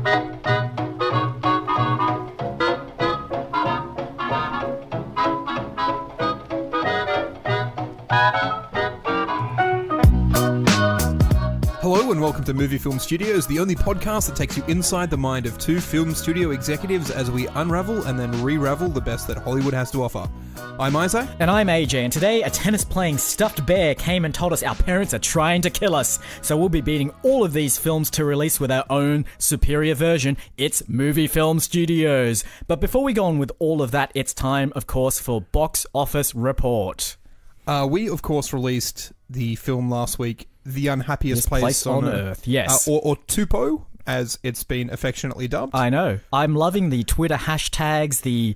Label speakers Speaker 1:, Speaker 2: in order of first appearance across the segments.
Speaker 1: Hello and welcome to Movie Film Studios, the only podcast that takes you inside the mind of two film studio executives as we unravel and then re-ravel the best that Hollywood has to offer. I'm Isaac.
Speaker 2: And I'm AJ, and today a tennis-playing stuffed bear came and told us our parents are trying to kill us. So we'll be beating all of these films to release with our own superior version. It's Movie Film Studios. But before we go on with all of that, it's time, of course, for Box Office Report.
Speaker 1: We, of course, released the film last week, The Unhappiest Place on Earth.
Speaker 2: Yes.
Speaker 1: Or Tupo, as it's been affectionately dubbed.
Speaker 2: I know. I'm loving the Twitter hashtags, the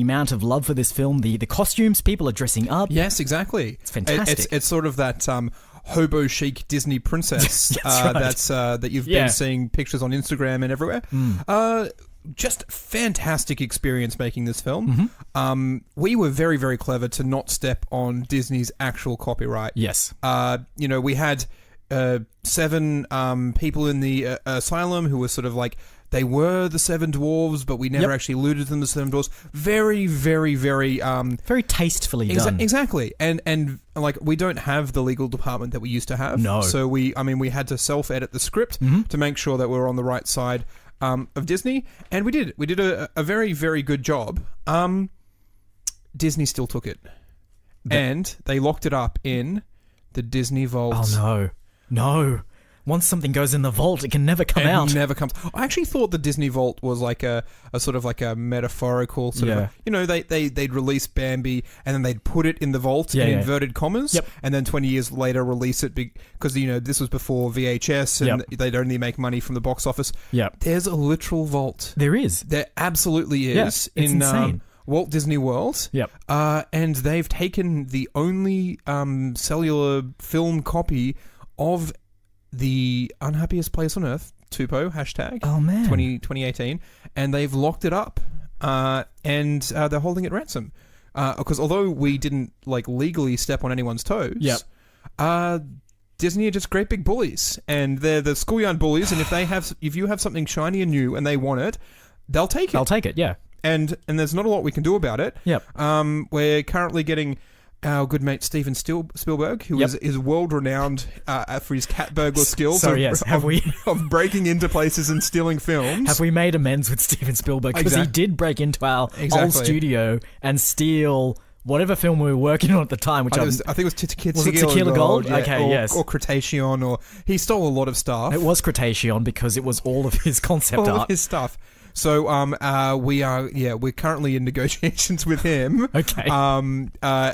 Speaker 2: amount of love for this film, the costumes people are dressing up.
Speaker 1: Yes, exactly.
Speaker 2: It's fantastic.
Speaker 1: It's sort of that hobo chic Disney princess that you've been seeing pictures on Instagram and everywhere. Just fantastic experience making this film.
Speaker 2: Mm-hmm.
Speaker 1: We were very, very clever to not step on Disney's actual copyright.
Speaker 2: Yes.
Speaker 1: We had 7 people in the asylum who were sort of like, they were the 7 dwarves, but we never actually alluded to them as 7 dwarves. Very, very, very...
Speaker 2: very tastefully done.
Speaker 1: Exactly. And like, we don't have the legal department that we used to have.
Speaker 2: No.
Speaker 1: So we had to self-edit the script to make sure that we were on the right side of Disney, and we did. We did a very, very good job. Disney still took it, and they locked it up in the Disney vault.
Speaker 2: Oh no! Once something goes in the vault, it can never come out.
Speaker 1: It never comes. I actually thought the Disney vault was like a sort of like a metaphorical sort of. They'd release Bambi and then they'd put it in the vault in inverted commas, and then 20 years later release it because this was before VHS and they'd only make money from the box office. There's a literal vault.
Speaker 2: There is.
Speaker 1: There absolutely is.
Speaker 2: It's insane.
Speaker 1: Walt Disney World. And they've taken the only cellular film copy of The Unhappiest Place on Earth, Tupo, hashtag, 2018, and they've locked it up, and they're holding it ransom. Because although we didn't legally step on anyone's toes, Disney are just great big bullies, and they're the schoolyard bullies, and if you have something shiny and new and they want it, they'll take it.
Speaker 2: They'll take it, yeah.
Speaker 1: And there's not a lot we can do about it. We're currently getting our good mate Steven Spielberg, who is world-renowned for his cat burglar skills of breaking into places and stealing films.
Speaker 2: Have we made amends with Steven Spielberg? Because he did break into our old studio and steal whatever film we were working on at the time. Which I
Speaker 1: think it was
Speaker 2: Tequila Gold?
Speaker 1: Yeah,
Speaker 2: okay, yes.
Speaker 1: Or Cretaceon, or he stole a lot of stuff.
Speaker 2: It was Cretaceon because it was all of his concept art.
Speaker 1: All of his stuff. So we're currently in negotiations with him.
Speaker 2: Okay.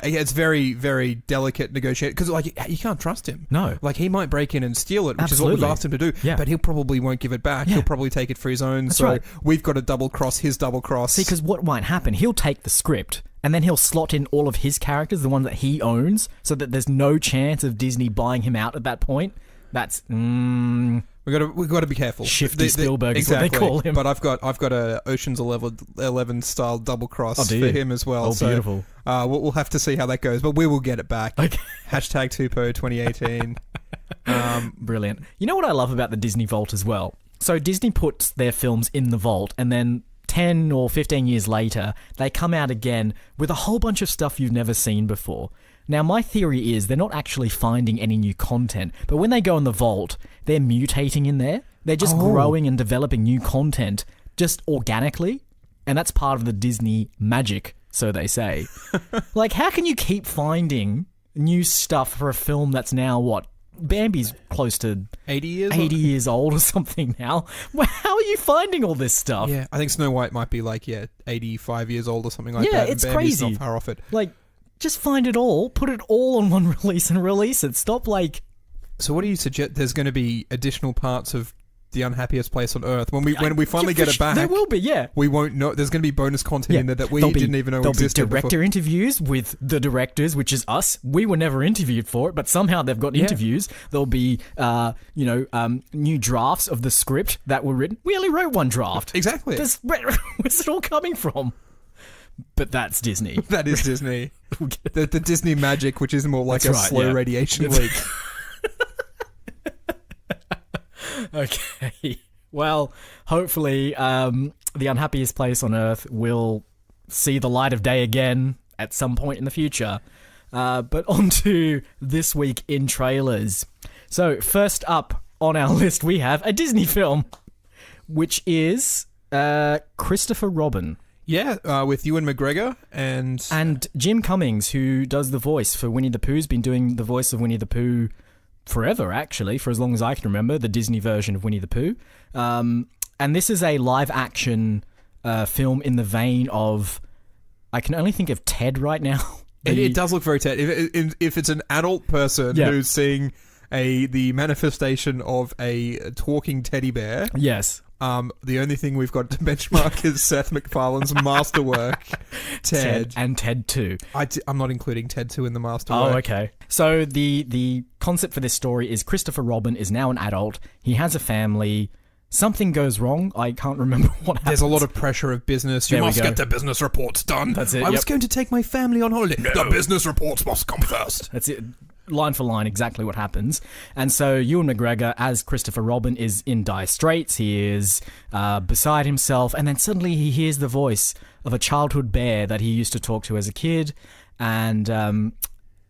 Speaker 1: It's very, very delicate negotiation because you can't trust him.
Speaker 2: No.
Speaker 1: He might break in and steal it, which
Speaker 2: Absolutely.
Speaker 1: is what we've asked him to do.
Speaker 2: Yeah.
Speaker 1: But he probably won't give it back.
Speaker 2: Yeah.
Speaker 1: He'll probably take it for his own.
Speaker 2: That's right.
Speaker 1: We've got to double cross his double cross.
Speaker 2: See, because what might happen? He'll take the script and then he'll slot in all of his characters, the ones that he owns, so that there's no chance of Disney buying him out at that point. That's
Speaker 1: We've got to be careful.
Speaker 2: Shifty Spielberg is what they call him.
Speaker 1: But I've got a Ocean's 11 style double cross for him as well.
Speaker 2: Oh, beautiful.
Speaker 1: So, we'll have to see how that goes, but we will get it back.
Speaker 2: Okay.
Speaker 1: Hashtag Tupo 2018.
Speaker 2: Brilliant. You know what I love about the Disney Vault as well? So Disney puts their films in the vault, and then 10 or 15 years later, they come out again with a whole bunch of stuff you've never seen before. Now, my theory is they're not actually finding any new content, but when they go in the vault, they're mutating in there. They're just growing and developing new content just organically, and that's part of the Disney magic, so they say. How can you keep finding new stuff for a film that's now, what? Bambi's close to
Speaker 1: 80
Speaker 2: years old or something now. How are you finding all this stuff?
Speaker 1: Yeah, I think Snow White might be 85 years old or something like that.
Speaker 2: Yeah, it's
Speaker 1: Bambi's
Speaker 2: crazy.
Speaker 1: Not far off it.
Speaker 2: Just find it all, put it all on one release and release it. Stop
Speaker 1: So what do you suggest? There's going to be additional parts of The Unhappiest Place on Earth when we finally get it back.
Speaker 2: There will be, yeah.
Speaker 1: We won't know. There's going to be bonus content in there that we didn't even know existed.
Speaker 2: There'll be director interviews with the directors, which is us. We were never interviewed for it, but somehow they've got interviews. There'll be new drafts of the script that were written. We only wrote one draft.
Speaker 1: Exactly.
Speaker 2: Where's it all coming from? But that's Disney.
Speaker 1: That is Disney. the Disney magic, which is more like slow radiation leak.
Speaker 2: Okay. Well, hopefully, The Unhappiest Place on Earth will see the light of day again at some point in the future. But on to this week in trailers. So, first up on our list, we have a Disney film, which is Christopher Robin.
Speaker 1: Yeah, with Ewan McGregor and
Speaker 2: Jim Cummings, who does the voice for Winnie the Pooh. Has been doing the voice of Winnie the Pooh forever, actually, for as long as I can remember, the Disney version of Winnie the Pooh. And this is a live-action film in the vein of... I can only think of Ted right now.
Speaker 1: It does look very Ted. If it's an adult person who's seeing the manifestation of a talking teddy bear...
Speaker 2: Yes.
Speaker 1: The only thing we've got to benchmark is Seth MacFarlane's masterwork, Ted.
Speaker 2: And Ted 2.
Speaker 1: I'm not including Ted 2 in the masterwork.
Speaker 2: Oh, okay. So the concept for this story is Christopher Robin is now an adult. He has a family. Something goes wrong. I can't remember what happens.
Speaker 1: There's a lot of pressure of business. You must get the business reports done.
Speaker 2: That's it.
Speaker 1: I was going to take my family on holiday. No. The business reports must come first.
Speaker 2: That's it. Line for line, exactly what happens. And so Ewan McGregor, as Christopher Robin, is in dire straits. He is beside himself. And then suddenly he hears the voice of a childhood bear that he used to talk to as a kid. And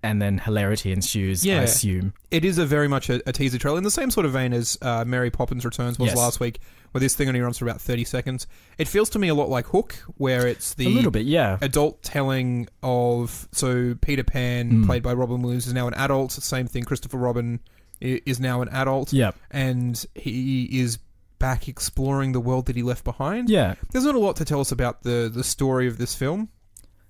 Speaker 2: then hilarity ensues, I assume.
Speaker 1: It is very much a teaser trailer in the same sort of vein as Mary Poppins Returns was last week, where this thing only runs for about 30 seconds. It feels to me a lot like Hook, where it's the
Speaker 2: a little bit,
Speaker 1: adult telling of... So Peter Pan, played by Robin Williams, is now an adult. Same thing, Christopher Robin is now an adult.
Speaker 2: Yep.
Speaker 1: And he is back exploring the world that he left behind.
Speaker 2: Yeah.
Speaker 1: There's not a lot to tell us about the story of this film.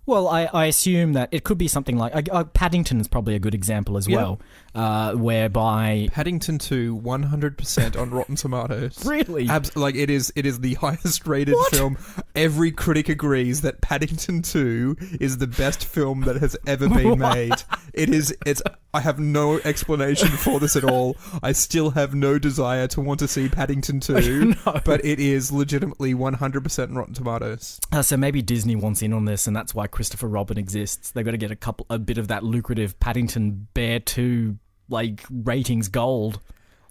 Speaker 2: Well, I assume that it could be something like... Paddington is probably a good example as well, whereby...
Speaker 1: Paddington 2, 100% on Rotten Tomatoes.
Speaker 2: Really?
Speaker 1: It is the highest rated film. Every critic agrees that Paddington 2 is the best film that has ever been made. I have no explanation for this at all. I still have no desire to want to see Paddington 2, but it is legitimately 100% on Rotten Tomatoes.
Speaker 2: So maybe Disney wants in on this, and that's why Christopher Robin exists. They've got to get a bit of that lucrative Paddington Bear 2 ratings gold.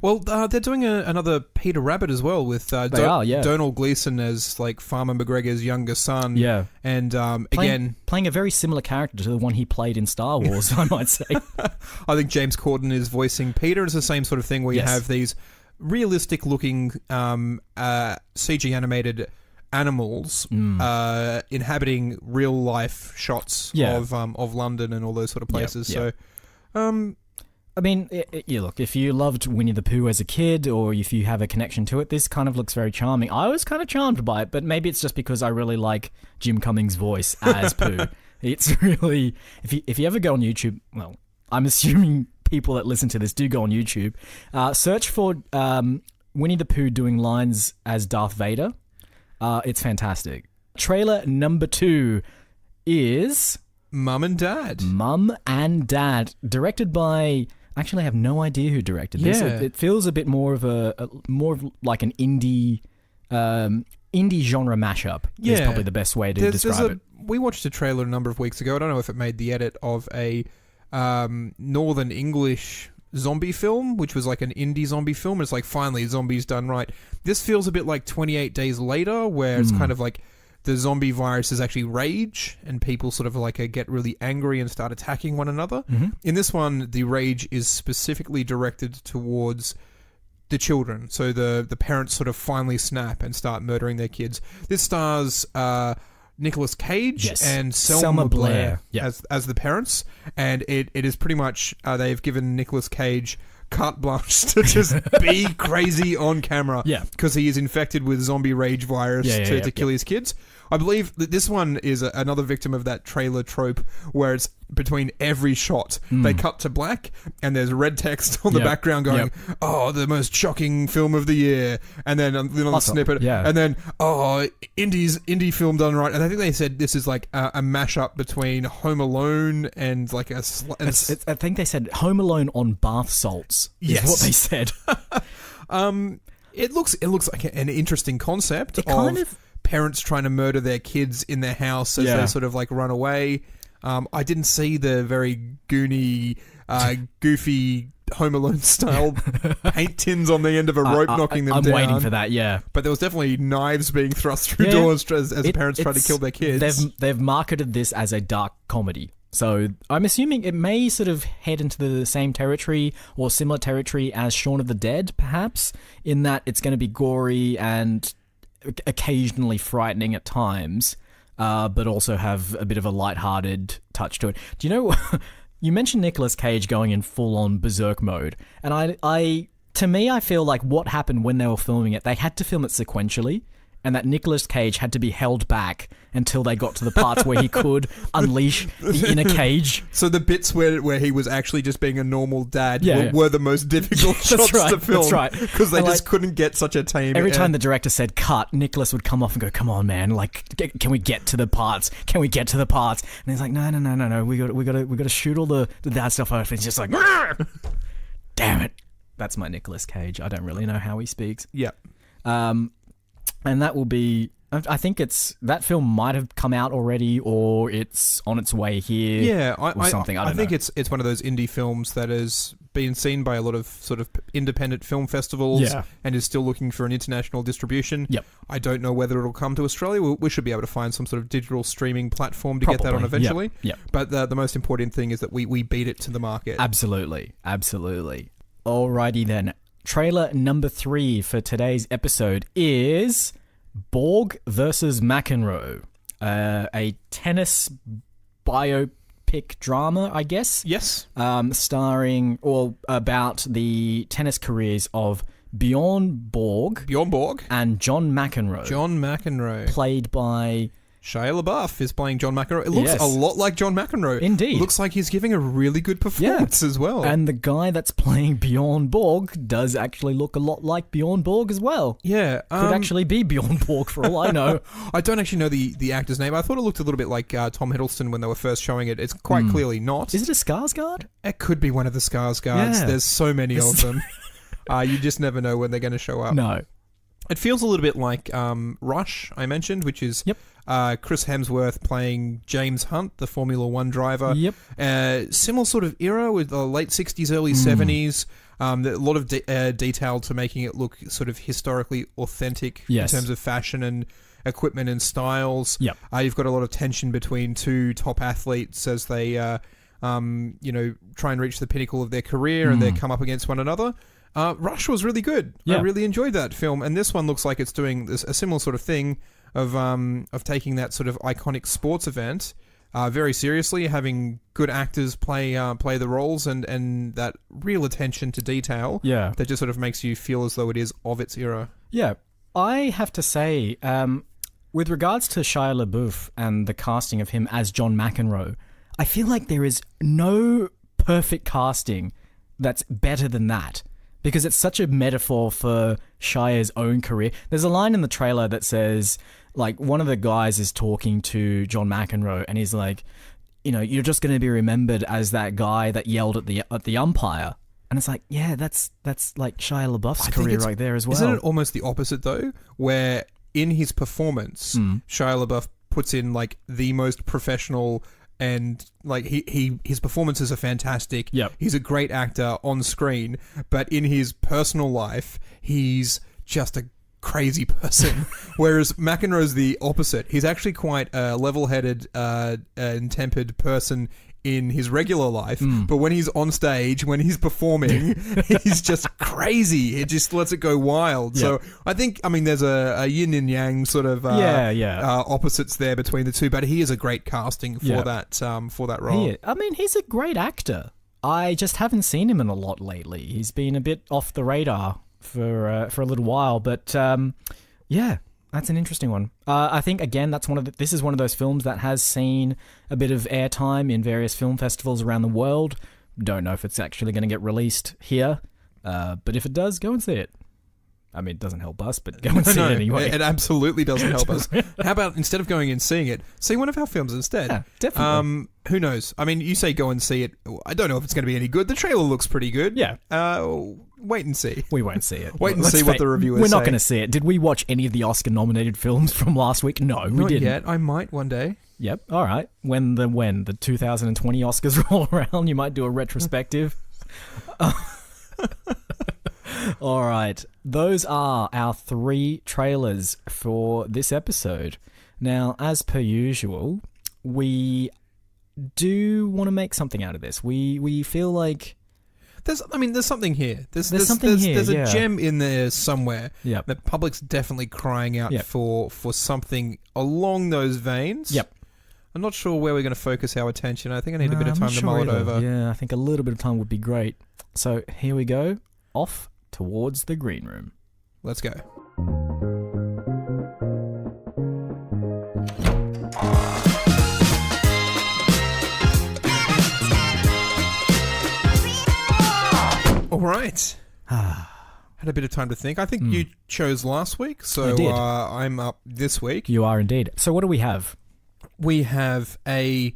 Speaker 1: Well, they're doing another Peter Rabbit as well with Donald Gleeson as Farmer McGregor's younger son.
Speaker 2: Yeah,
Speaker 1: and
Speaker 2: playing a very similar character to the one he played in Star Wars, I might say.
Speaker 1: I think James Corden is voicing Peter. It's the same sort of thing where you have these realistic-looking CG animated animals inhabiting real-life shots of London and all those sort of places. So.
Speaker 2: I mean, look, if you loved Winnie the Pooh as a kid, or if you have a connection to it, this kind of looks very charming. I was kind of charmed by it, but maybe it's just because I really like Jim Cummings' voice as Pooh. It's really... If you ever go on YouTube... Well, I'm assuming people that listen to this do go on YouTube. Search for Winnie the Pooh doing lines as Darth Vader. It's fantastic. Trailer number 2 is...
Speaker 1: Mum and Dad.
Speaker 2: Mum and Dad. Directed by... Actually, I have no idea who directed this. It feels a bit more of like an indie genre mashup. Is probably the best way to describe it.
Speaker 1: We watched a trailer a number of weeks ago. I don't know if it made the edit of a Northern English zombie film, which was like an indie zombie film. It's like finally zombies done right. This feels a bit like 28 Days Later, where it's kind of like the zombie virus is actually rage, and people sort of get really angry and start attacking one another. Mm-hmm. In this one, the rage is specifically directed towards the children. So the parents sort of finally snap and start murdering their kids. This stars Nicolas Cage and Selma Blair as the parents, and it is pretty much they've given Nicolas Cage carte blanche to just be crazy on camera because he is infected with zombie rage virus to kill his kids. I believe that this one is another victim of that trailer trope where it's between every shot they cut to black and there's red text on the background going, oh, the most shocking film of the year, and then a little snippet, and then, oh, indie film done right. And I think they said this is like a mashup between Home Alone and like I
Speaker 2: think they said Home Alone on bath salts is what they said.
Speaker 1: It looks like an interesting concept of parents trying to murder their kids in their house as they sort of like run away. I didn't see the very goofy Home Alone style paint tins on the end of a rope knocking them down.
Speaker 2: I'm waiting for that, yeah.
Speaker 1: But there was definitely knives being thrust through doors as parents try to kill their kids.
Speaker 2: They've marketed this as a dark comedy. So I'm assuming it may sort of head into the same territory or similar territory as Shaun of the Dead, perhaps, in that it's going to be gory and occasionally frightening at times, but also have a bit of a lighthearted touch to it. Do you know... You mentioned Nicolas Cage going in full-on berserk mode, and to me, I feel like what happened when they were filming it, they had to film it sequentially, and that Nicolas Cage had to be held back until they got to the parts where he could unleash the inner cage.
Speaker 1: So the bits where he was actually just being a normal dad were the most difficult shots to film. That's right. Because they just couldn't get such a tame...
Speaker 2: Every time the director said cut, Nicholas would come off and go, come on, man, like, can we get to the parts? Can we get to the parts? And he's like, no, we got to shoot all the dad stuff out. And he's just like, damn it. That's my Nicolas Cage. I don't really know how he speaks.
Speaker 1: Yeah.
Speaker 2: And that will be... I think that film might have come out already, or it's on its way here.
Speaker 1: Yeah,
Speaker 2: or something. I
Speaker 1: think it's one of those indie films that has been seen by a lot of sort of independent film festivals and is still looking for an international distribution.
Speaker 2: Yep.
Speaker 1: I don't know whether it'll come to Australia. We should be able to find some sort of digital streaming platform to get that on eventually.
Speaker 2: Yep.
Speaker 1: But the most important thing is that we beat it to the market.
Speaker 2: Absolutely. Alrighty then. Trailer number 3 for today's episode is Borg versus McEnroe, a tennis biopic drama, I guess.
Speaker 1: Yes.
Speaker 2: Starring or about the tennis careers of Bjorn Borg and John McEnroe. Played by...
Speaker 1: Shia LaBeouf is playing John McEnroe. It looks a lot like John McEnroe.
Speaker 2: Indeed.
Speaker 1: It looks like he's giving a really good performance as well.
Speaker 2: And the guy that's playing Bjorn Borg does actually look a lot like Bjorn Borg as well.
Speaker 1: Yeah.
Speaker 2: Could actually be Bjorn Borg for all I know.
Speaker 1: I don't actually know the actor's name. I thought it looked a little bit like Tom Hiddleston when they were first showing it. It's quite clearly not.
Speaker 2: Is it a Skarsgård?
Speaker 1: It could be one of the Skarsgårds.
Speaker 2: Yeah.
Speaker 1: There's so many of them. You just never know when they're going to show up.
Speaker 2: No.
Speaker 1: It feels a little bit like Rush, I mentioned, which is Chris Hemsworth playing James Hunt, the Formula One driver.
Speaker 2: Yep.
Speaker 1: Similar sort of era with the late 60s, early 70s. A lot of detail to making it look sort of historically authentic in terms of fashion and equipment and styles.
Speaker 2: Yep.
Speaker 1: You've got a lot of tension between two top athletes as they try and reach the pinnacle of their career and they come up against one another. Rush was really good. I really enjoyed that film, and this one looks like it's doing a similar sort of thing of taking that sort of iconic sports event very seriously, having good actors play the roles, and that real attention to detail.
Speaker 2: Yeah,
Speaker 1: that just sort of makes you feel as though it is of its era.
Speaker 2: Yeah, I have to say, with regards to Shia LaBeouf and the casting of him as John McEnroe, I feel like there is no perfect casting that's better than that. Because it's such a metaphor for Shia's own career. There's a line in the trailer that says, like, one of the guys is talking to John McEnroe, and he's like, you're just going to be remembered as that guy that yelled at the umpire. And it's like, yeah, that's like Shia LaBeouf's career right there as well.
Speaker 1: Isn't it almost the opposite, though? Where in his performance, Shia LaBeouf puts in, like, the most professional... And like his performances are fantastic.
Speaker 2: Yep.
Speaker 1: He's a great actor on screen, but in his personal life, he's just a crazy person. Whereas McEnroe's the opposite. He's actually quite a level-headed and tempered person in his regular life, but when he's on stage, when he's performing, he's just crazy. He just lets it go wild. Yep. So I think, there's a yin and yang sort of opposites there between the two, but he is a great casting for that role.
Speaker 2: He's a great actor. I just haven't seen him in a lot lately. He's been a bit off the radar for a little while, but that's an interesting one. I think, again, this is one of those films that has seen a bit of airtime in various film festivals around the world. Don't know if it's actually going to get released here, but if it does, go and see it. It doesn't help us, but go and see it anyway.
Speaker 1: It absolutely doesn't help us. How about, instead of going and seeing it, see one of our films instead?
Speaker 2: Yeah, definitely.
Speaker 1: Who knows? You say go and see it. I don't know if it's going to be any good. The trailer looks pretty good.
Speaker 2: Yeah.
Speaker 1: Wait and see.
Speaker 2: We won't see it.
Speaker 1: Wait and see what the reviewers say.
Speaker 2: We're not going to see it. Did we watch any of the Oscar-nominated films from last week? No, we didn't.
Speaker 1: Not yet. I might one day.
Speaker 2: Yep. All right. When the 2020 Oscars roll around, you might do a retrospective. All right. Those are our 3 trailers for this episode. Now, as per usual, we do want to make something out of this. We feel like
Speaker 1: there's something here. There's
Speaker 2: something here.
Speaker 1: There's a gem in there somewhere.
Speaker 2: Yep.
Speaker 1: The public's definitely crying out for something along those veins.
Speaker 2: Yep.
Speaker 1: I'm not sure where we're going to focus our attention. I think I need a bit of time to mull it over.
Speaker 2: Yeah, I think a little bit of time would be great. So here we go. Off towards the green room.
Speaker 1: Let's go. All right. Had a bit of time to think. I think you chose last week, so I'm up this week.
Speaker 2: You are indeed. So what do we have?
Speaker 1: We have a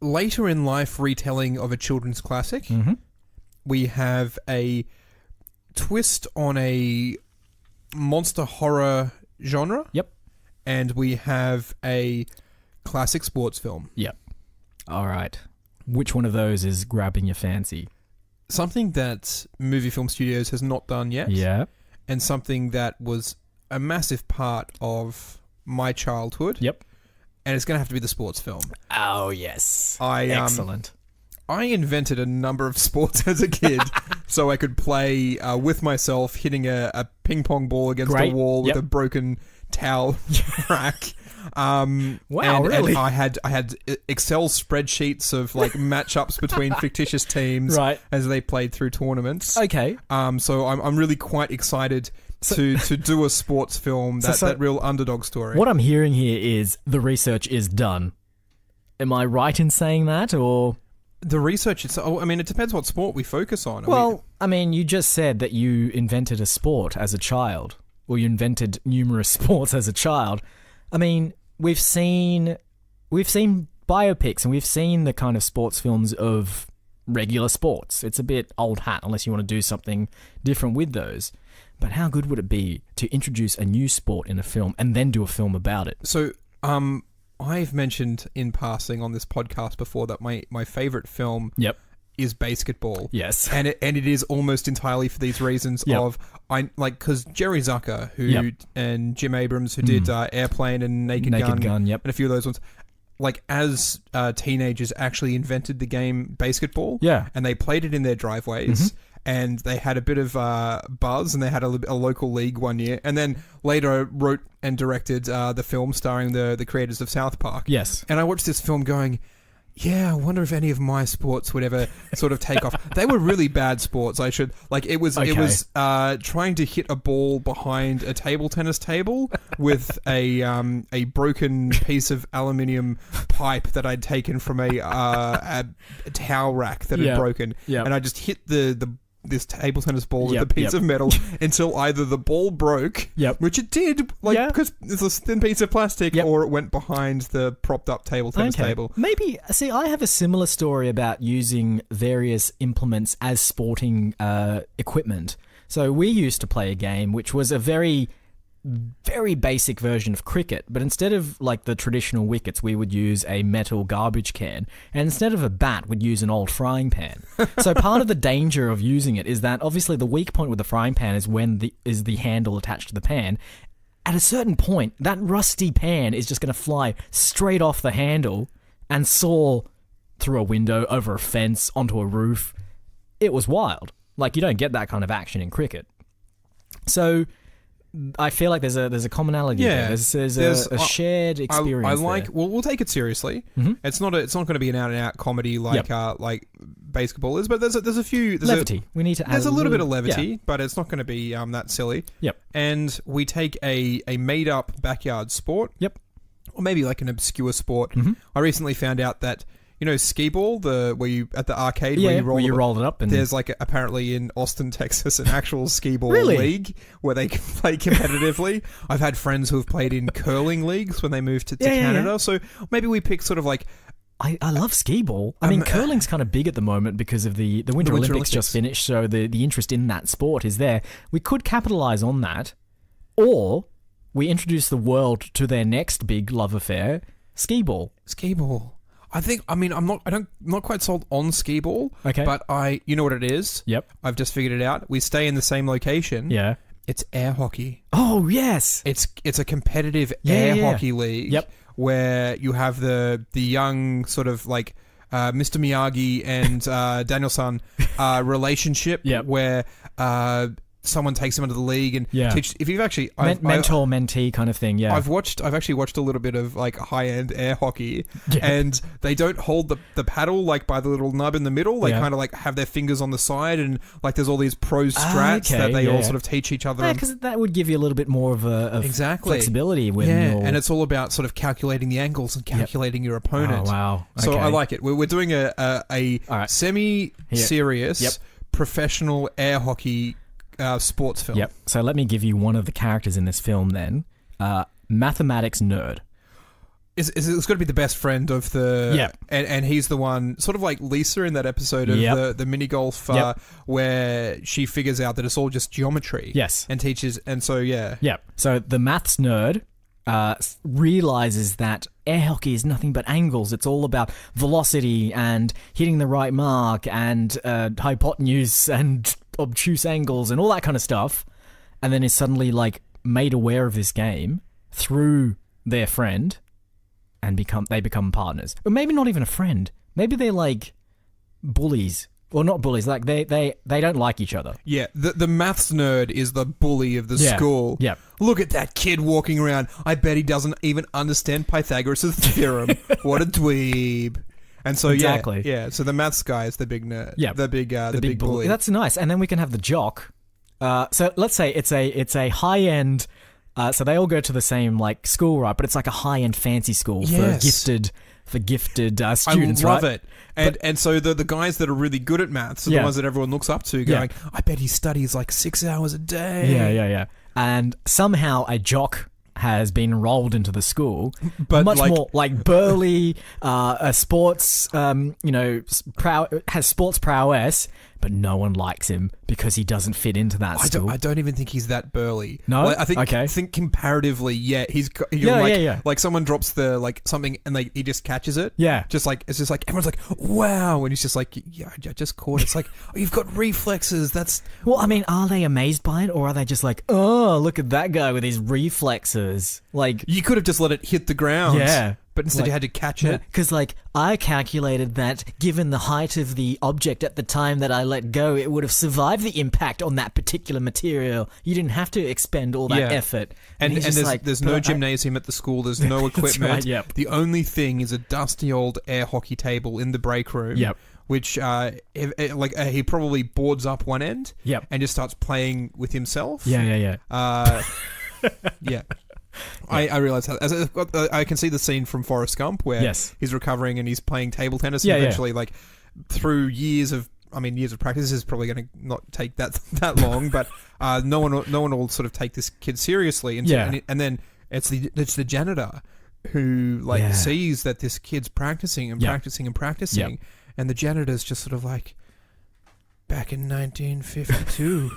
Speaker 1: later in life retelling of a children's classic.
Speaker 2: Mm-hmm.
Speaker 1: We have a twist on a monster horror genre.
Speaker 2: Yep.
Speaker 1: And we have a classic sports film.
Speaker 2: Yep. All right. Which one of those is grabbing your fancy?
Speaker 1: Something that Movie Film Studios has not done yet.
Speaker 2: Yeah.
Speaker 1: And something that was a massive part of my childhood.
Speaker 2: Yep.
Speaker 1: And it's going to have to be the sports film.
Speaker 2: Oh, yes.
Speaker 1: Excellent. I invented a number of sports as a kid so I could play with myself, hitting a ping pong ball against a wall with a broken towel rack.
Speaker 2: Wow, really?
Speaker 1: And I had Excel spreadsheets of like matchups between fictitious teams as they played through tournaments.
Speaker 2: Okay.
Speaker 1: So I'm really quite excited to do a sports film, that real underdog story.
Speaker 2: What I'm hearing here is the research is done. Am I right in saying that, or
Speaker 1: the research? It depends what sport we focus on.
Speaker 2: Well, you just said that you invented a sport as a child, or you invented numerous sports as a child. I mean, we've seen biopics and we've seen the kind of sports films of regular sports. It's a bit old hat unless you want to do something different with those. But how good would it be to introduce a new sport in a film and then do a film about it?
Speaker 1: So, I've mentioned in passing on this podcast before that my favorite film is Basketball.
Speaker 2: Yes.
Speaker 1: And it is almost entirely for these reasons because Jerry Zucker and Jim Abrams who did Airplane and Naked Gun and a few of those ones, like as teenagers actually invented the game basketball.
Speaker 2: Yeah.
Speaker 1: And they played it in their driveways. And they had a bit of buzz, and they had a local league one year, and then later wrote and directed the film starring the creators of South Park.
Speaker 2: Yes.
Speaker 1: And I watched this film going, I wonder if any of my sports would ever sort of take off. They were really bad sports. It was trying to hit a ball behind a table tennis table with a broken piece of aluminium pipe that I'd taken from a towel rack that had broken, and I just hit this table tennis ball with a piece of metal until either the ball broke, which it did, because it's a thin piece of plastic, or it went behind the propped up table tennis table.
Speaker 2: Maybe, I have a similar story about using various implements as sporting equipment. So we used to play a game which was a very, very basic version of cricket, but instead of like the traditional wickets, we would use a metal garbage can, and instead of a bat, we'd use an old frying pan. So part of the danger of using it is that obviously the weak point with the frying pan is when the handle attached to the pan. At a certain point, that rusty pan is just going to fly straight off the handle and soar through a window, over a fence, onto a roof. It was wild. Like, you don't get that kind of action in cricket. So I feel like there's a commonality there. There's a shared experience.
Speaker 1: We'll take it seriously. Mm-hmm. It's not going to be an out and out comedy like Basketball is, but there's a few
Speaker 2: levity. We need to add
Speaker 1: there's a little bit of levity, but it's not going to be that silly.
Speaker 2: Yep.
Speaker 1: And we take a made up backyard sport.
Speaker 2: Yep.
Speaker 1: Or maybe like an obscure sport.
Speaker 2: Mm-hmm.
Speaker 1: I recently found out that skee ball, where you at the arcade where you
Speaker 2: roll it up, and
Speaker 1: there's apparently in Austin, Texas, an actual skee ball
Speaker 2: really?
Speaker 1: league where they can play competitively. I've had friends who have played in curling leagues when they moved to Canada. So maybe we pick sort of like.
Speaker 2: I love skee ball. I mean, curling's kind of big at the moment because of the Winter Olympics just finished, so the interest in that sport is there. We could capitalize on that, or we introduce the world to their next big love affair, skee ball.
Speaker 1: Skee ball. I'm not quite sold on skee ball.
Speaker 2: Okay.
Speaker 1: But you know what it is?
Speaker 2: Yep.
Speaker 1: I've just figured it out. We stay in the same location.
Speaker 2: Yeah.
Speaker 1: It's air hockey.
Speaker 2: Oh, yes.
Speaker 1: It's a competitive hockey league.
Speaker 2: Yep.
Speaker 1: Where you have the young sort of like Mr. Miyagi and Daniel-san relationship.
Speaker 2: Yep.
Speaker 1: Where someone takes him into the league and teach. If you've actually
Speaker 2: mentor mentee kind of thing. Yeah.
Speaker 1: I've actually watched a little bit of like high end air hockey, and they don't hold the paddle like by the little nub in the middle. They kind of like have their fingers on the side, and like there's all these pro strats that they all sort of teach each other.
Speaker 2: Yeah, because that would give you a little bit more of a flexibility when you're...
Speaker 1: and it's all about sort of calculating the angles and calculating your opponent.
Speaker 2: Oh wow! Okay.
Speaker 1: So I like it. We're doing a semi-serious professional air hockey sports film.
Speaker 2: Yep. So let me give you one of the characters in this film then. Mathematics nerd.
Speaker 1: It's got to be the best friend of the...
Speaker 2: Yeah.
Speaker 1: And he's the one, sort of like Lisa in that episode of the mini golf where she figures out that it's all just geometry.
Speaker 2: Yes.
Speaker 1: And teaches... And so, yeah.
Speaker 2: Yeah. So the maths nerd realizes that air hockey is nothing but angles. It's all about velocity and hitting the right mark and hypotenuse and obtuse angles and all that kind of stuff, and then is suddenly like made aware of this game through their friend, and they become partners. Or maybe not even a friend. Maybe they're like bullies. Or not bullies, like they don't like each other.
Speaker 1: Yeah, the maths nerd is the bully of the school.
Speaker 2: Yeah.
Speaker 1: Look at that kid walking around. I bet he doesn't even understand Pythagoras' theorem. What a dweeb. And so
Speaker 2: exactly.
Speaker 1: So the maths guy is the big nerd.
Speaker 2: Yeah.
Speaker 1: The big bully.
Speaker 2: That's nice. And then we can have the jock. So let's say it's a high end. So they all go to the same like school, right? But it's like a high end fancy school for gifted students.
Speaker 1: I love it. And so the guys that are really good at maths are the ones that everyone looks up to, going, I bet he studies like 6 hours a day.
Speaker 2: Yeah. And somehow a jock has been enrolled into the school,
Speaker 1: but
Speaker 2: much more like burly, a sports, has sports prowess, but no one likes him because he doesn't fit into that school.
Speaker 1: I don't even think he's that burly.
Speaker 2: No,
Speaker 1: I think comparatively, like someone drops the like something and he just catches it.
Speaker 2: Yeah,
Speaker 1: it's just like everyone's like wow, and he's just like I just caught it. It's like oh, you've got reflexes. That's
Speaker 2: well, I mean, are they amazed by it or are they just like oh look at that guy with his reflexes? Like
Speaker 1: you could have just let it hit the ground.
Speaker 2: Yeah.
Speaker 1: But instead you had to catch it.
Speaker 2: Because, I calculated that given the height of the object at the time that I let go, it would have survived the impact on that particular material. You didn't have to expend all that effort.
Speaker 1: And there's no gymnasium at the school. There's no equipment.
Speaker 2: Right, yep.
Speaker 1: The only thing is a dusty old air hockey table in the break room.
Speaker 2: Yep.
Speaker 1: Which, he probably boards up one end.
Speaker 2: Yep.
Speaker 1: And just starts playing with himself.
Speaker 2: Yeah.
Speaker 1: Yeah. I realise how... I can see the scene from Forrest Gump where he's recovering and he's playing table tennis and eventually, through years of practice, this is probably going to not take that long, but no one will sort of take this kid seriously. And then it's the janitor who sees that this kid's practicing and practicing and practicing, and the janitor's just sort of like, back in 1952...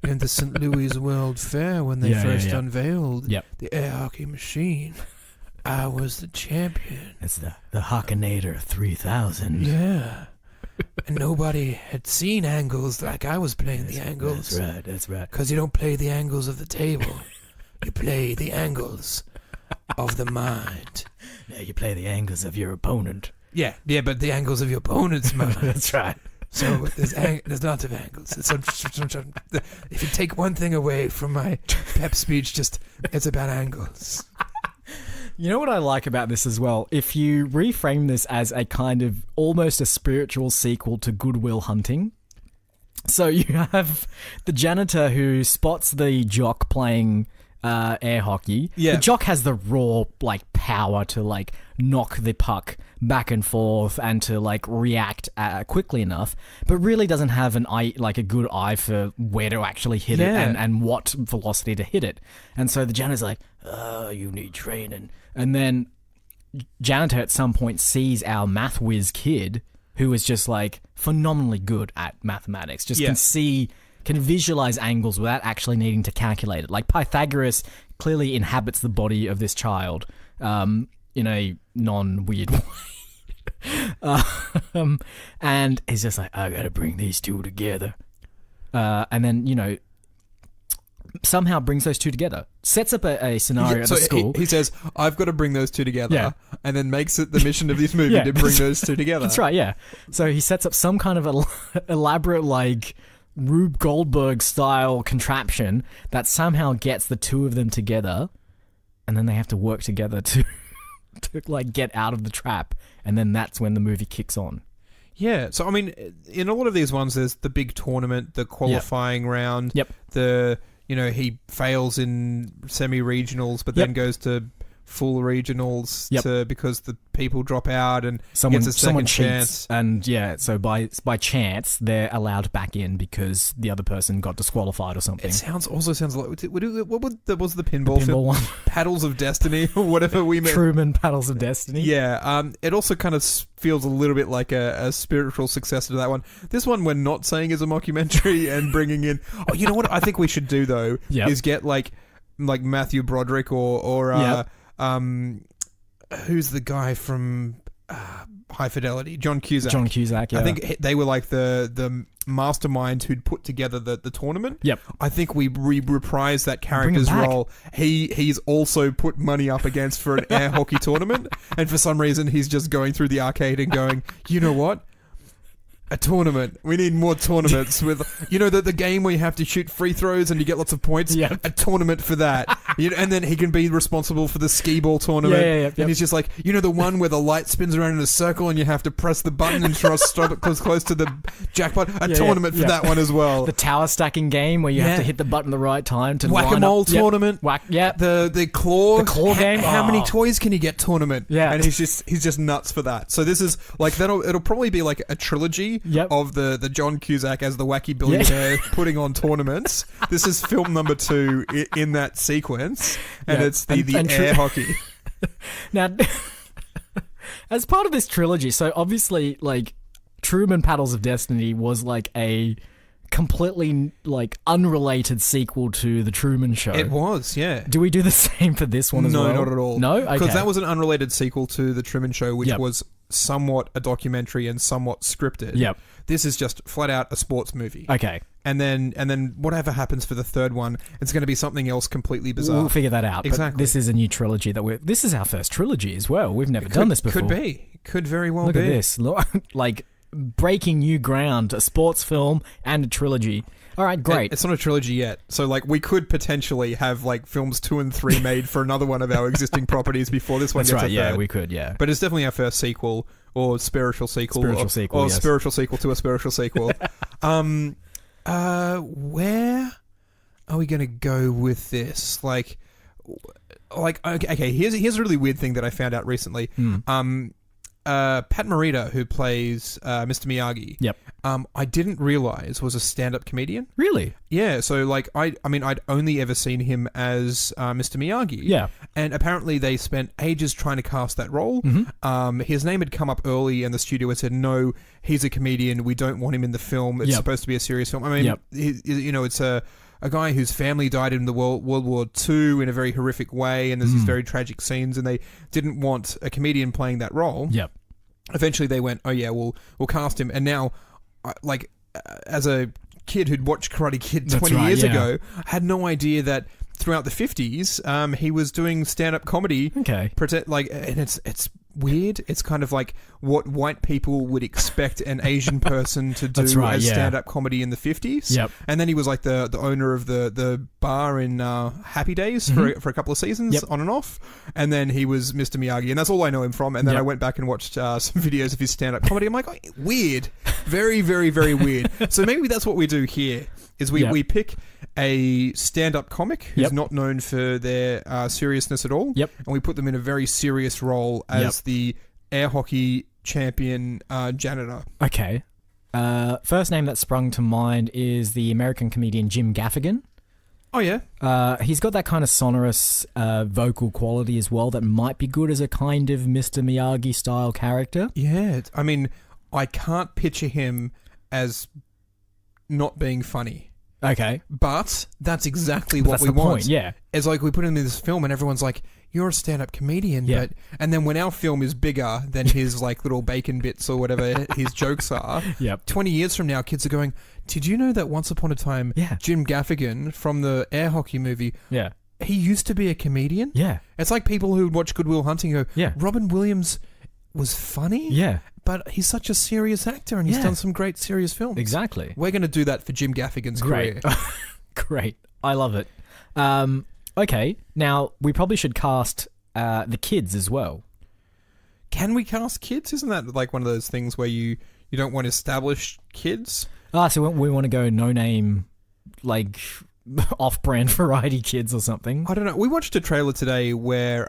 Speaker 1: in the St. Louis World Fair when they first unveiled the air hockey machine, I was the champion.
Speaker 2: It's the Hockinator 3000.
Speaker 1: Yeah. And nobody had seen angles like I was playing the angles.
Speaker 2: That's right.
Speaker 1: Because you don't play the angles of the table. You play the angles of the mind.
Speaker 2: Yeah, you play the angles of your opponent.
Speaker 1: Yeah, but the angles of your opponent's mind.
Speaker 2: That's right.
Speaker 1: So there's lots of angles. If you take one thing away from my pep speech, it's about angles.
Speaker 2: You know what I like about this as well? If you reframe this as a kind of almost a spiritual sequel to Good Will Hunting. So you have the janitor who spots the jock playing air hockey.
Speaker 1: Yeah.
Speaker 2: The jock has the raw power to knock the puck back and forth and to react quickly enough, but really doesn't have a good eye for where to actually hit it and what velocity to hit it. And so the janitor's like, oh, you need training. And then janitor at some point sees our math whiz kid who is just phenomenally good at mathematics, can visualize angles without actually needing to calculate it. Pythagoras clearly inhabits the body of this child in a non-weird way. And he's just like, I gotta bring these two together. And then, somehow brings those two together. Sets up a scenario at the school.
Speaker 1: He says, I've got to bring those two together, and then makes it the mission of this movie to bring those two together.
Speaker 2: That's right, yeah. So he sets up some kind of elaborate, like, Rube Goldberg-style contraption that somehow gets the two of them together, and then they have to work together to like, get out of the trap, and then that's when the movie kicks on.
Speaker 1: Yeah, so, I mean, in a lot of these ones, there's the big tournament, the qualifying round, he fails in semi-regionals, but then goes to full regionals because the people drop out and gets a second chance.
Speaker 2: And so by chance, they're allowed back in because the other person got disqualified or something.
Speaker 1: It also sounds like... what was the pinball film?
Speaker 2: One?
Speaker 1: Paddles of Destiny or whatever we meant.
Speaker 2: Truman Paddles of Destiny.
Speaker 1: Yeah, it also kind of feels a little bit like a spiritual successor to that one. This one we're not saying is a mockumentary and bringing in... Oh, you know what I think we should do, though, is get like Matthew Broderick or who's the guy from High Fidelity? John Cusack.
Speaker 2: John Cusack, yeah.
Speaker 1: I think they were like the mastermind who'd put together the tournament.
Speaker 2: Yep.
Speaker 1: I think we reprise that character's role. He's also put money up against for an air hockey tournament, and for some reason he's just going through the arcade and going, you know what? A tournament. We need more tournaments with, the game where you have to shoot free throws and you get lots of points.
Speaker 2: Yep.
Speaker 1: A tournament for that. And then he can be responsible for the skee ball tournament.
Speaker 2: Yep.
Speaker 1: And he's just like, the one where the light spins around in a circle and you have to press the button and try to stop it close to the jackpot. A tournament for that one as well.
Speaker 2: The tower stacking game where you have to hit the button the right time to
Speaker 1: Whack-a-mole tournament. The claw
Speaker 2: game.
Speaker 1: How many toys can you get tournament?
Speaker 2: Yeah.
Speaker 1: And he's just nuts for that. So this is like it'll probably be like a trilogy of the John Cusack as the wacky billionaire putting on tournaments. This is film number 2 in that sequence, and it's the air hockey.
Speaker 2: Now, as part of this trilogy, so obviously, like, Truman Paddles of Destiny was like a completely like unrelated sequel to The Truman Show.
Speaker 1: It was, yeah.
Speaker 2: Do we do the same for this one as well?
Speaker 1: No, not at all.
Speaker 2: No? Okay.
Speaker 1: Because that was an unrelated sequel to The Truman Show, which was somewhat a documentary and somewhat scripted.
Speaker 2: Yep.
Speaker 1: This is just flat out a sports movie.
Speaker 2: Okay.
Speaker 1: And then whatever happens for the third one, it's going to be something else completely bizarre.
Speaker 2: We'll figure that out.
Speaker 1: Exactly.
Speaker 2: But this is a new trilogy this is our first trilogy as well. We've never done this before.
Speaker 1: Could be. Could very well
Speaker 2: Look
Speaker 1: be.
Speaker 2: Look at this. Like, breaking new ground, a sports film and a trilogy. All right, great.
Speaker 1: It's not a trilogy yet. So, like, we could potentially have, like, films 2 and 3 made for another one of our existing proproperties before this one gets a third.
Speaker 2: Yeah, we could, yeah.
Speaker 1: But it's definitely our first sequel or spiritual sequel. Or spiritual sequel to a spiritual sequel. Where are we going to go with this? Like, okay, here's a really weird thing that I found out recently. Pat Morita, who plays Mr. Miyagi, I didn't realize was a stand-up comedian.
Speaker 2: Really?
Speaker 1: Yeah, so like I'd only ever seen him as Mr. Miyagi.
Speaker 2: Yeah.
Speaker 1: And apparently they spent ages trying to cast that role.
Speaker 2: Mm-hmm.
Speaker 1: His name had come up early and the studio had said, no, he's a comedian. We don't want him in the film. It's supposed to be a serious film. I mean, it's a guy whose family died in the World War II in a very horrific way, and there's these very tragic scenes, and they didn't want a comedian playing that role.
Speaker 2: Yep.
Speaker 1: Eventually they went, oh yeah, we'll cast him. And now, as a kid who'd watched Karate Kid 20 years ago, had no idea that throughout the 50s, he was doing stand-up comedy.
Speaker 2: Okay.
Speaker 1: And it's weird. It's kind of like what white people would expect an Asian person to do as stand-up comedy in the 50s.
Speaker 2: Yep.
Speaker 1: And then he was like the owner of the bar in Happy Days for a couple of seasons on and off. And then he was Mr. Miyagi, and that's all I know him from. And then I went back and watched some videos of his stand-up comedy. I'm like, oh, weird. Very, very, very weird. So maybe that's what we do here. Is we pick a stand-up comic who's not known for their seriousness at all, and we put them in a very serious role as the air hockey champion janitor.
Speaker 2: Okay. First name that sprung to mind is the American comedian Jim Gaffigan.
Speaker 1: Oh, yeah.
Speaker 2: He's got that kind of sonorous vocal quality as well that might be good as a kind of Mr. Miyagi-style character.
Speaker 1: Yeah. I mean, I can't picture him as not being funny.
Speaker 2: Okay.
Speaker 1: But that's exactly what we want.
Speaker 2: Point, yeah.
Speaker 1: It's like we put him in this film and everyone's like, you're a stand-up comedian,
Speaker 2: Yeah.
Speaker 1: and then when our film is bigger than his like little bacon bits or whatever his jokes are, 20 years from now, kids are going, did you know that once upon a time, Jim Gaffigan from the air hockey movie, he used to be a comedian?
Speaker 2: Yeah.
Speaker 1: It's like people who watch Good Will Hunting go, Robin Williams was funny?
Speaker 2: Yeah.
Speaker 1: But he's such a serious actor and he's done some great serious films.
Speaker 2: Exactly.
Speaker 1: We're going to do that for Jim Gaffigan's career.
Speaker 2: Great. I love it. Okay, now we probably should cast the kids as well.
Speaker 1: Can we cast kids? Isn't that like one of those things where you don't want established kids?
Speaker 2: So we want to go no-name, like, off-brand variety kids or something?
Speaker 1: I don't know. We watched a trailer today where,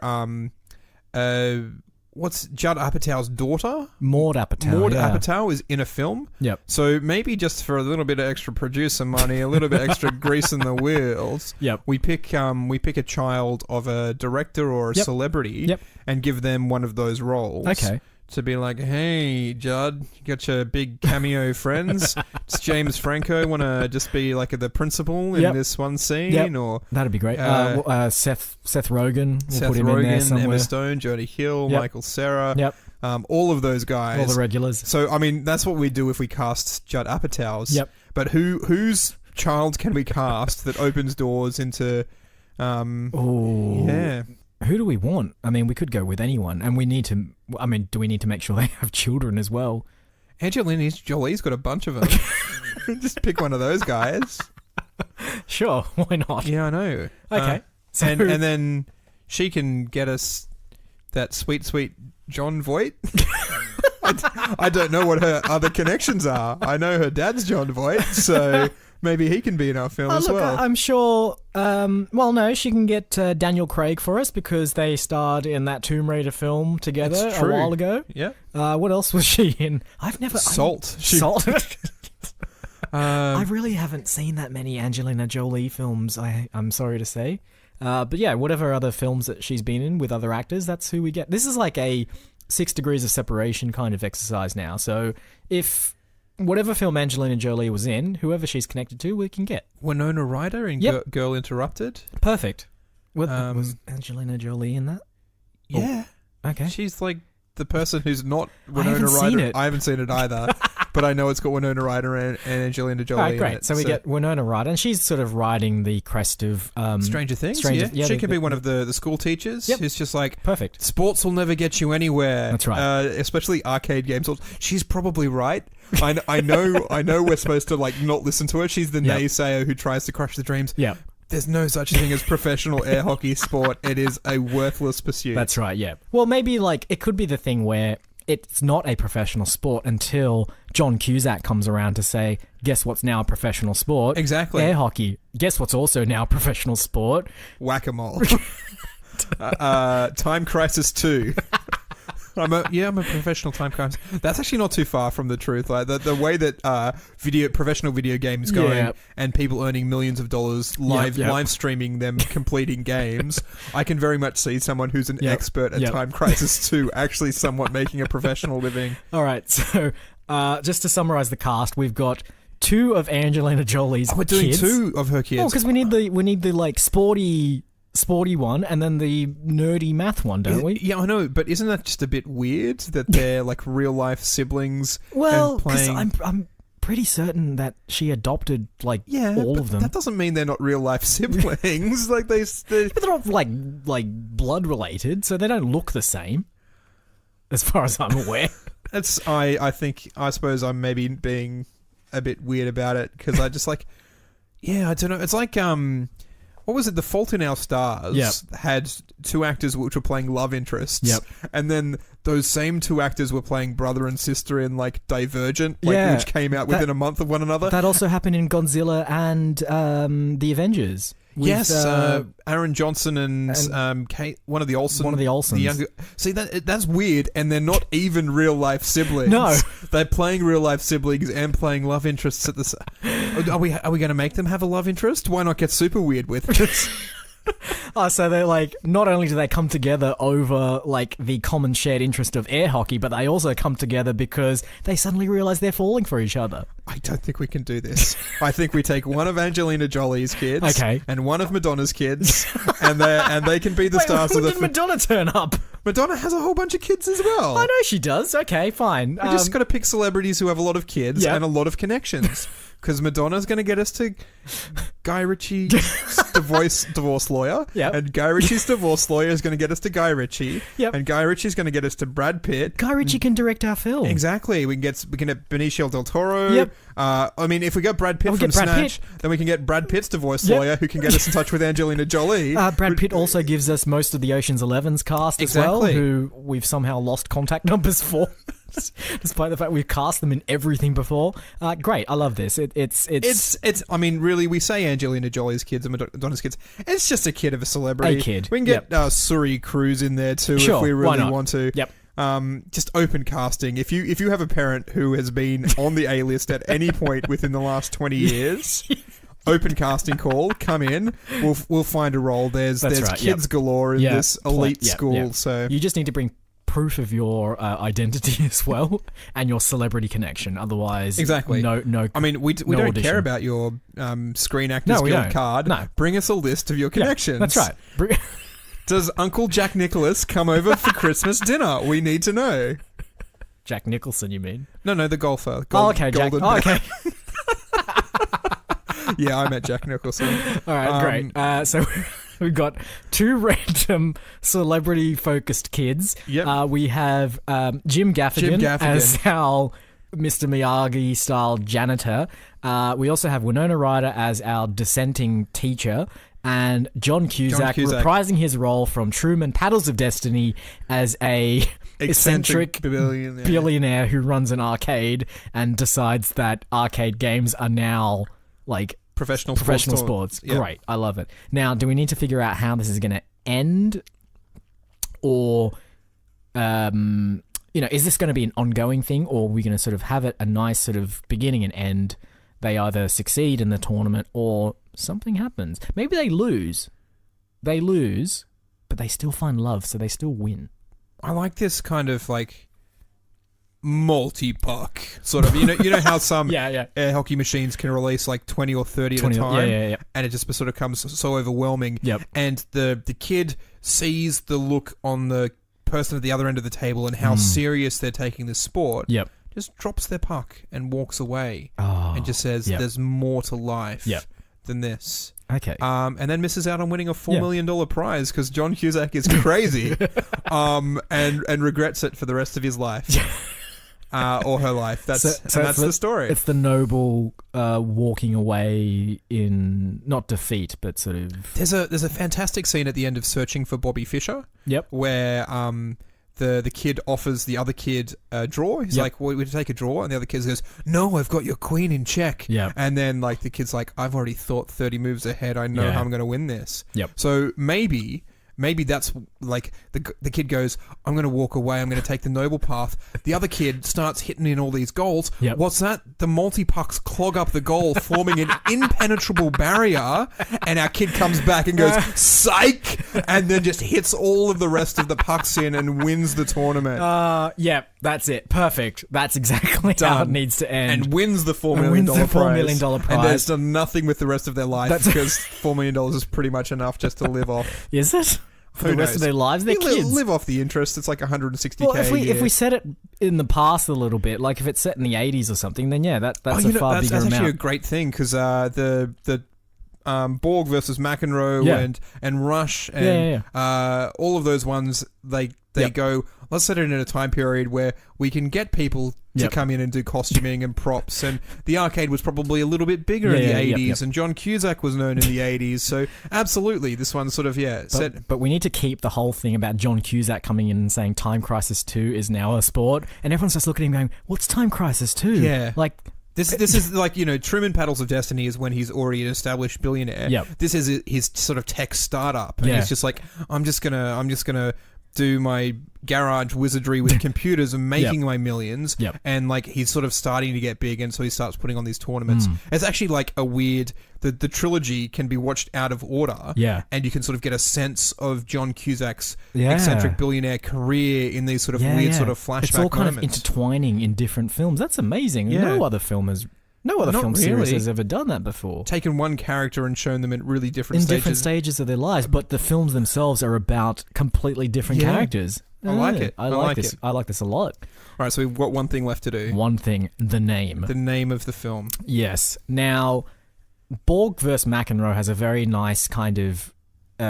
Speaker 1: what's Judd Apatow's daughter?
Speaker 2: Maud Apatow.
Speaker 1: Apatow is in a film.
Speaker 2: Yep.
Speaker 1: So maybe just for a little bit of extra producer money, a little bit extra grease in the wheels, we pick a child of a director or a celebrity and give them one of those roles.
Speaker 2: Okay.
Speaker 1: To be like, hey, Judd, you got your big cameo friends. It's James Franco. Want to just be like the principal in this one scene? Or
Speaker 2: that'd be great. Seth Rogen.
Speaker 1: Seth Rogen, Emma Stone, Jodie Hill, Michael Cera. All of those guys.
Speaker 2: All the regulars.
Speaker 1: So, I mean, that's what we do if we cast Judd Apatow's. But whose child can we cast that opens doors into...
Speaker 2: Who do we want? I mean, we could go with anyone, and we need to... I mean, do we need to make sure they have children as well?
Speaker 1: Angelina Jolie's got a bunch of them. Just pick one of those guys.
Speaker 2: Sure, why not?
Speaker 1: Yeah, I know.
Speaker 2: Okay.
Speaker 1: And then she can get us that sweet, sweet John Voight. I don't know what her other connections are. I know her dad's John Voight, so... Maybe he can be in our film as well.
Speaker 2: I'm sure... no, she can get Daniel Craig for us because they starred in that Tomb Raider film together a while ago.
Speaker 1: Yeah.
Speaker 2: What else was she in?
Speaker 1: Salt.
Speaker 2: Salt. I really haven't seen that many Angelina Jolie films, I'm sorry to say. But yeah, whatever other films that she's been in with other actors, that's who we get. This is like a 6 degrees of separation kind of exercise now. So if... whatever film Angelina Jolie was in, whoever she's connected to, we can get.
Speaker 1: Winona Ryder in Girl Interrupted.
Speaker 2: Perfect. Was Angelina Jolie in that?
Speaker 1: Yeah.
Speaker 2: Oh, okay.
Speaker 1: She's like the person who's not Winona Ryder.
Speaker 2: Seen it.
Speaker 1: I haven't seen it either, but I know it's got Winona Ryder and Angelina Jolie
Speaker 2: great.
Speaker 1: in it.
Speaker 2: So we get Winona Ryder, and she's sort of riding the crest of...
Speaker 1: Stranger Things, she could be one of the school teachers who's just like...
Speaker 2: Perfect.
Speaker 1: Sports will never get you anywhere.
Speaker 2: That's right.
Speaker 1: Especially arcade games. She's probably right. I know we're supposed to like not listen to her. She's the naysayer who tries to crush the dreams.
Speaker 2: Yeah.
Speaker 1: There's no such thing as professional air hockey sport. It is a worthless pursuit.
Speaker 2: That's right, yeah. Well, maybe like it could be the thing where it's not a professional sport until John Cusack comes around to say, guess what's now a professional sport?
Speaker 1: Exactly.
Speaker 2: Air hockey. Guess what's also now a professional sport?
Speaker 1: Whack-a-mole. Time Crisis 2. I'm a professional time crisis. That's actually not too far from the truth. Like the way that professional video games going and people earning millions of dollars live streaming them completing games, I can very much see someone who's an expert at Time Crisis 2 actually somewhat making a professional living.
Speaker 2: All right, so just to summarize the cast, we've got 2 of Angelina Jolie's kids.
Speaker 1: We're doing 2 of her kids.
Speaker 2: Oh, because we need the like sporty one and then the nerdy math one, don't we?
Speaker 1: Yeah, I know, but isn't that just a bit weird that they're like real life siblings?
Speaker 2: Well, because I'm pretty certain that she adopted all of them.
Speaker 1: That doesn't mean they're not real life siblings. Like
Speaker 2: but they're not like blood related, so they don't look the same, as far as I'm aware.
Speaker 1: I suppose I'm maybe being a bit weird about it because I just like, I don't know. It's like what was it? The Fault in Our Stars had 2 actors which were playing love interests, and then those same 2 actors were playing brother and sister in like Divergent, which came out within a month of one another.
Speaker 2: That also happened in Godzilla and the Avengers.
Speaker 1: Yes, Aaron Johnson and Kate, one of the Olsens.
Speaker 2: One of the Olsens.
Speaker 1: The younger, see, that's weird, and they're not even real life siblings.
Speaker 2: No,
Speaker 1: they're playing real life siblings and playing love interests at the. Are we going to make them have a love interest? Why not get super weird with it?
Speaker 2: So they're like, not only do they come together over like the common shared interest of air hockey, but they also come together because they suddenly realize they're falling for each other.
Speaker 1: I don't think we can do this. I think we take one of Angelina Jolie's kids,
Speaker 2: okay,
Speaker 1: and one of Madonna's kids, and they can be the stars of the.
Speaker 2: When did Madonna turn up?
Speaker 1: Madonna has a whole bunch of kids as well.
Speaker 2: I know she does. Okay, fine.
Speaker 1: We just got to pick celebrities who have a lot of kids and a lot of connections. Because Madonna's going to get us to Guy Ritchie's divorce lawyer.
Speaker 2: Yep.
Speaker 1: And Guy Ritchie's divorce lawyer is going to get us to Guy Ritchie.
Speaker 2: Yep.
Speaker 1: And Guy Ritchie's going to get us to Brad Pitt.
Speaker 2: Guy Ritchie can direct our film.
Speaker 1: Exactly. We can get Benicio del Toro.
Speaker 2: Yep.
Speaker 1: I mean, if we get Brad Pitt from Snatch, then we can get Brad Pitt's divorce lawyer who can get us in touch with Angelina Jolie.
Speaker 2: Brad Pitt also gives us most of the Ocean's 11's cast as well, who we've somehow lost contact numbers for. Despite the fact we've cast them in everything before. Great, I love this. It's.
Speaker 1: I mean, really, we say Angelina Jolie's kids and Madonna's kids. It's just a kid of a celebrity.
Speaker 2: A kid.
Speaker 1: We can get Suri Cruise in there too if we really want to.
Speaker 2: Yep.
Speaker 1: Just open casting. If you have a parent who has been on the A list at any point within the last 20 years. Open casting call. Come in. We'll find a role. There's kids galore in this elite school. So
Speaker 2: you just need to bring proof of your identity as well and your celebrity connection. Otherwise,
Speaker 1: exactly.
Speaker 2: No.
Speaker 1: I mean, we don't
Speaker 2: audition.
Speaker 1: care about your Screen Actors Guild card.
Speaker 2: No.
Speaker 1: Bring us a list of your connections.
Speaker 2: That's right.
Speaker 1: Does Uncle Jack Nicholas come over for Christmas dinner? We need to know.
Speaker 2: Jack Nicholson, you mean?
Speaker 1: No, the golfer.
Speaker 2: Okay, Jack. Okay.
Speaker 1: Yeah, I met Jack Nicholson.
Speaker 2: All right, great. So we've got two random celebrity-focused kids.
Speaker 1: Yep.
Speaker 2: We have Jim Gaffigan as our Mr. Miyagi-style janitor. We also have Winona Ryder as our dissenting teacher. And John Cusack reprising his role from Truman Paddles of Destiny as a eccentric billionaire who runs an arcade and decides that arcade games are now like professional sports.
Speaker 1: Yep.
Speaker 2: Great, I love it. Now, do we need to figure out how this is going to end, or is this going to be an ongoing thing, or are we going to sort of have it a nice sort of beginning and end? They either succeed in the tournament or something happens. Maybe they lose, but they still find love, so they still win.
Speaker 1: I like this kind of like multi-puck sort of. You know how some air hockey machines can release like 20 or 30 at a time, and it just sort of comes so overwhelming.
Speaker 2: Yep.
Speaker 1: And the kid sees the look on the person at the other end of the table and how serious they're taking the sport.
Speaker 2: Yep.
Speaker 1: Just drops their puck and walks away and just says, "There's more to life than this."
Speaker 2: Okay.
Speaker 1: And then misses out on winning a $4 million prize because John Cusack is crazy, and regrets it for the rest of his life. Or her life. That's the story.
Speaker 2: It's the noble walking away in not defeat, but sort of.
Speaker 1: There's a fantastic scene at the end of Searching for Bobby Fischer.
Speaker 2: Yep.
Speaker 1: Where the kid offers the other kid a draw. He's like, well, we take a draw, and the other kid goes, "No, I've got your queen in check."
Speaker 2: Yeah.
Speaker 1: And then like the kid's like, "I've already thought 30 moves ahead. I know how I'm going to win this."
Speaker 2: Yep.
Speaker 1: So maybe that's like the kid goes, "I'm going to walk away. I'm going to take the noble path." The other kid starts hitting in all these goals.
Speaker 2: Yep.
Speaker 1: What's that? The multi-pucks clog up the goal, forming an impenetrable barrier. And our kid comes back and goes, "Psych!" and then just hits all of the rest of the pucks in and wins the tournament.
Speaker 2: That's it. Perfect. That's exactly how it needs to end.
Speaker 1: And wins the $4 million prize.
Speaker 2: prize.
Speaker 1: And there's done nothing with the rest of their life because $4 million is pretty much enough just to live off.
Speaker 2: Is it? For the rest of their lives, they're kids.
Speaker 1: Live off the interest. It's like $160K.
Speaker 2: Well, if we set it in the past a little bit, like if it's set in the 80s or something, then that's a far bigger amount.
Speaker 1: That's actually a great thing because the Borg versus McEnroe and Rush and all of those ones, they go, let's set it in a time period where we can get people to come in and do costuming and props. And the arcade was probably a little bit bigger in the 80s, and John Cusack was known in the 80s. So absolutely, this one sort of, set.
Speaker 2: But we need to keep the whole thing about John Cusack coming in and saying Time Crisis 2 is now a sport. And everyone's just looking at him going, what's Time Crisis 2?
Speaker 1: Yeah.
Speaker 2: Like...
Speaker 1: This is like, Truman Paddles of Destiny is when he's already an established billionaire.
Speaker 2: Yep.
Speaker 1: This is his sort of tech startup. And he's just like, I'm just gonna do my garage wizardry with computers and making my millions. And like he's sort of starting to get big, and so he starts putting on these tournaments. It's actually like a weird. The trilogy can be watched out of order. And you can sort of get a sense of John Cusack's eccentric billionaire career in these sort of weird sort of flashback
Speaker 2: It's all kind
Speaker 1: moments.
Speaker 2: of intertwining in different films. That's amazing. No other film series has ever done that before.
Speaker 1: Taken one character and shown them in really different stages.
Speaker 2: different stages of their lives, but the films themselves are about completely different characters.
Speaker 1: I like it.
Speaker 2: I like this. I like this a lot.
Speaker 1: All right, so we've got one thing left to do.
Speaker 2: One thing, the name.
Speaker 1: The name of the film.
Speaker 2: Yes. Now, Borg vs. McEnroe has a very nice kind of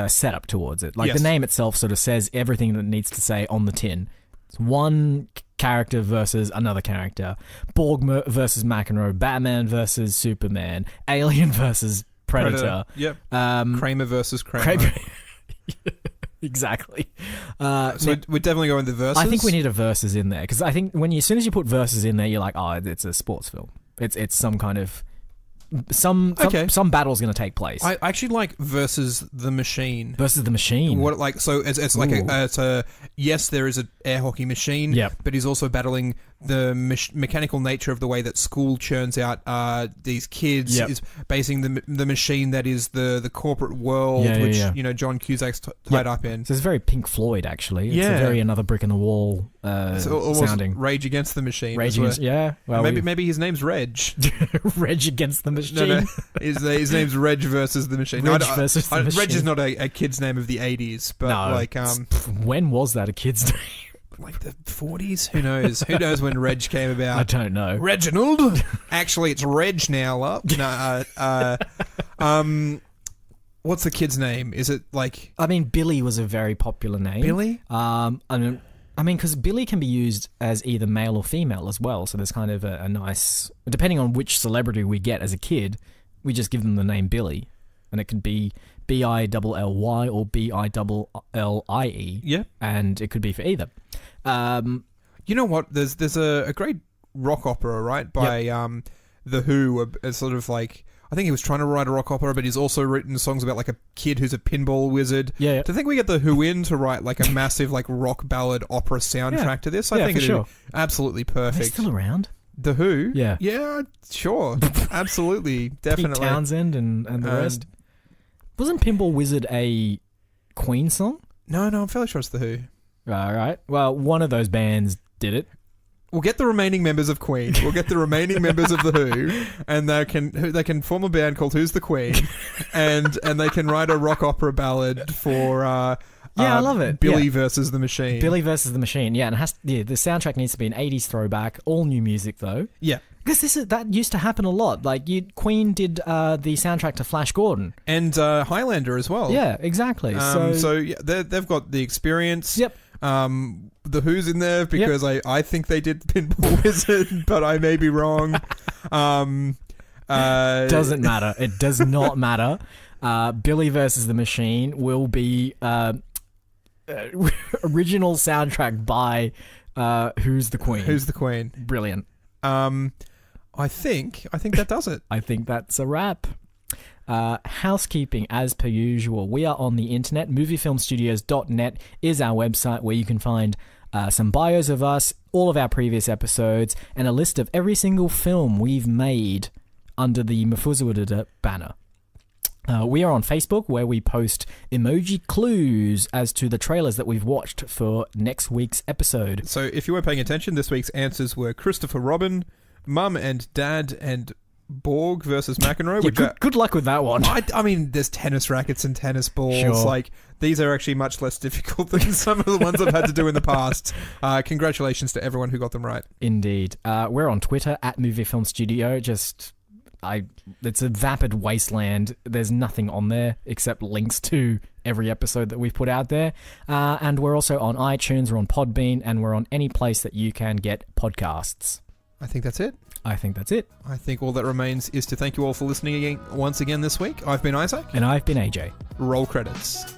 Speaker 2: setup towards it. Like the name itself sort of says everything that it needs to say on the tin. It's one character versus another character. Borg versus McEnroe. Batman versus Superman. Alien versus Predator.
Speaker 1: Yep. Kramer versus Kramer.
Speaker 2: Exactly.
Speaker 1: So we're definitely going the verses.
Speaker 2: I think we need a verses in there because I think as soon as you put verses in there, you're like, oh, it's a sports film. It's some kind of some battle's going to take place.
Speaker 1: I actually like versus the machine.
Speaker 2: Versus the machine.
Speaker 1: What like so? It's like it's a yes, there is an air hockey machine. But he's also battling the mechanical nature of the way that school churns out these kids. Is basing the machine that is the corporate world, which John Cusack's tied up in.
Speaker 2: So it's very Pink Floyd actually. It's a very another brick in the wall sounding.
Speaker 1: Rage Against the Machine.
Speaker 2: Rage Against, well,
Speaker 1: maybe his name's Reg.
Speaker 2: Reg Against the Machine.
Speaker 1: No. His name's Reg versus the Machine.
Speaker 2: Reg versus the Machine.
Speaker 1: Reg is not a kid's name of the 80s, but
Speaker 2: when was that a kid's name?
Speaker 1: Like the 40s? Who knows? Who knows when Reg came about?
Speaker 2: I don't know.
Speaker 1: Reginald? Actually, it's Reg now. What's the kid's name? Is it like...
Speaker 2: I mean, Billy was a very popular name.
Speaker 1: Billy?
Speaker 2: I mean, because Billy can be used as either male or female as well, so there's kind of a nice... Depending on which celebrity we get as a kid, we just give them the name Billy. And it could be Billy or Billie.
Speaker 1: Yeah.
Speaker 2: And it could be for either.
Speaker 1: You know what? There's a great rock opera, right? By The Who, sort of like... I think he was trying to write a rock opera, but he's also written songs about like a kid who's a pinball wizard.
Speaker 2: Yeah.
Speaker 1: Do you think we get The Who in to write like a massive like rock ballad opera soundtrack to this? I think it'd be absolutely perfect.
Speaker 2: Are they still around?
Speaker 1: The Who?
Speaker 2: Yeah.
Speaker 1: Yeah, sure. Absolutely. Definitely.
Speaker 2: Pete Townsend and the rest. Wasn't Pinball Wizard a Queen song?
Speaker 1: No, I'm fairly sure it's The Who.
Speaker 2: All right. Well, one of those bands did it.
Speaker 1: We'll get the remaining members of Queen. We'll get the remaining members of The Who, and they can form a band called Who's the Queen, and they can write a rock opera ballad for
Speaker 2: I love it.
Speaker 1: Billy versus the Machine.
Speaker 2: Billy versus the Machine. Yeah, and the soundtrack needs to be an 80s throwback, all new music though.
Speaker 1: Yeah.
Speaker 2: Because that used to happen a lot. Like Queen did the soundtrack to Flash Gordon
Speaker 1: and Highlander as well.
Speaker 2: Yeah, exactly.
Speaker 1: They've got the experience.
Speaker 2: Yep.
Speaker 1: The Who's in there because I think they did Pinball Wizard, but I may be wrong.
Speaker 2: Doesn't matter. It does not matter. Billy versus the Machine will be original soundtrack by Who's the Queen.
Speaker 1: Who's the Queen?
Speaker 2: Brilliant.
Speaker 1: I think that does it.
Speaker 2: I think that's a wrap. Housekeeping as per usual. We are on the internet. Moviefilmstudios.net is our website where you can find some bios of us, all of our previous episodes, and a list of every single film we've made under the Mafuzuwadada banner. We are on Facebook where we post emoji clues as to the trailers that we've watched for next week's episode.
Speaker 1: So if you weren't paying attention, this week's answers were Christopher Robin, Mum and Dad, and Borg versus McEnroe.
Speaker 2: Good luck with that one.
Speaker 1: I mean, there's tennis rackets and tennis balls.
Speaker 2: Sure.
Speaker 1: Like, these are actually much less difficult than some of the ones I've had to do in the past. Congratulations to everyone who got them right.
Speaker 2: Indeed. We're on Twitter at MovieFilmStudio. It's a vapid wasteland. There's nothing on there except links to every episode that we've put out there. And we're also on iTunes, we're on Podbean, and we're on any place that you can get podcasts.
Speaker 1: I think that's it.
Speaker 2: I think that's it.
Speaker 1: I think all that remains is to thank you all for listening once again this week. I've been Isaac.
Speaker 2: And I've been AJ.
Speaker 1: Roll credits.